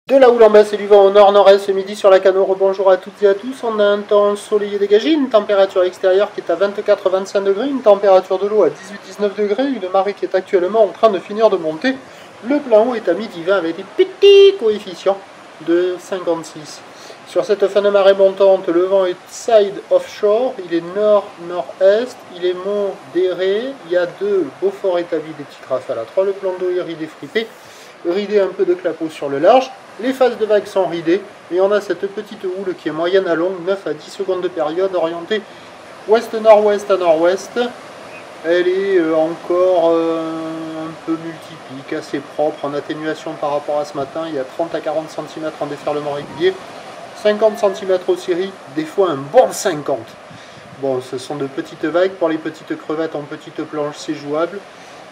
De la houle en baisse et du vent au nord-nord-est ce midi sur la Canaux. Bonjour à toutes et à tous. On a un temps ensoleillé dégagé, une température extérieure qui est à 24-25 degrés, une température de l'eau à 18-19 degrés, une marée qui est actuellement en train de finir de monter. Le plein haut est à midi 20 avec des petits coefficients de 56. Sur cette fin de marée montante, le vent est side offshore, il est nord-nord-est, il est modéré, il y a deux beaux forts établis, des petites rafales à 3, le plan d'eau est ridé fripé, ridé un peu de clapot sur le large. Les phases de vagues sont ridées et on a cette petite houle qui est moyenne à longue, 9 à 10 secondes de période, orientée ouest-nord-ouest à nord-ouest. Elle est encore un peu multiplique, assez propre, en atténuation par rapport à ce matin. Il y a 30 à 40 cm en déferlement régulier, 50 cm aux séries, des fois un bon 50. Bon, ce sont de petites vagues. Pour les petites crevettes en petite planche, c'est jouable.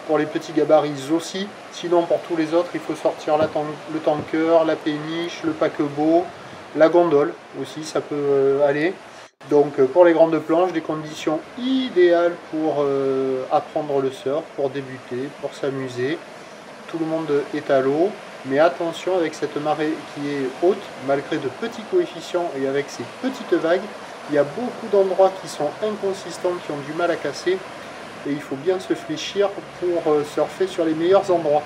Pour les petits gabarits aussi. Sinon, pour tous les autres, il faut sortir le tanker, la péniche, le paquebot, la gondole aussi, ça peut aller. Donc, pour les grandes planches, des conditions idéales pour apprendre le surf, pour débuter, pour s'amuser. Tout le monde est à l'eau, mais attention avec cette marée qui est haute, malgré de petits coefficients et avec ces petites vagues, il y a beaucoup d'endroits qui sont inconsistants, qui ont du mal à casser. Et il faut bien se fléchir pour surfer sur les meilleurs endroits.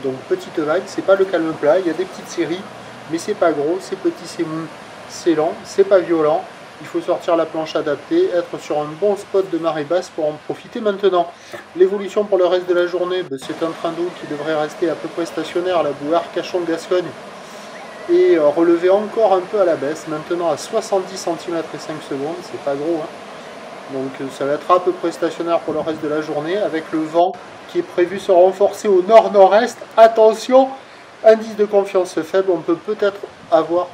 Donc petite vague, c'est pas le calme plat, il y a des petites séries, mais c'est pas gros, c'est petit, c'est mou, c'est lent, c'est pas violent. Il faut sortir la planche adaptée, être sur un bon spot de marée basse pour en profiter maintenant. L'évolution pour le reste de la journée, c'est un train d'eau qui devrait rester à peu près stationnaire à la bouée Arcachon-Gascogne et relever encore un peu à la baisse, maintenant à 70 cm et 5 secondes, c'est pas gros, hein. Donc ça va être à peu près stationnaire pour le reste de la journée, avec le vent qui est prévu se renforcer au nord-nord-est. Attention, indice de confiance faible, on peut peut-être avoir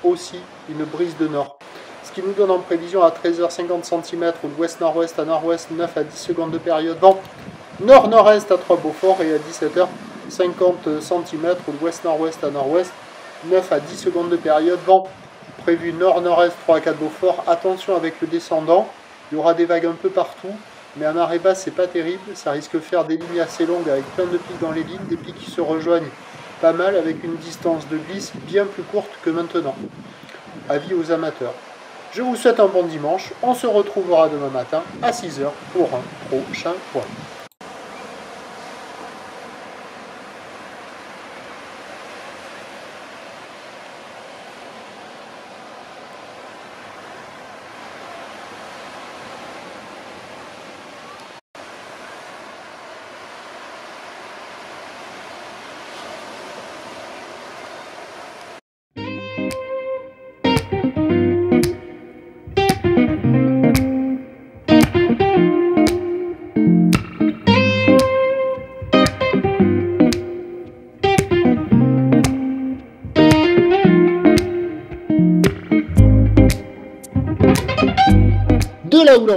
aussi une brise de nord. Ce qui nous donne en prévision à 13h 50 cm ou de ouest-nord-ouest à nord-ouest, 9 à 10 secondes de période. Vent nord-nord-est à 3 Beaufort et à 17h 50 cm ou de ouest-nord-ouest à nord-ouest, 9 à 10 secondes de période. Vent prévu nord-nord-est 3 à 4 Beaufort. Attention avec le descendant. Il y aura des vagues un peu partout, mais à marée basse, c'est pas terrible. Ça risque de faire des lignes assez longues avec plein de pics dans les lignes, des pics qui se rejoignent pas mal avec une distance de glisse bien plus courte que maintenant. Avis aux amateurs. Je vous souhaite un bon dimanche. On se retrouvera demain matin à 6h pour un prochain point. De la houle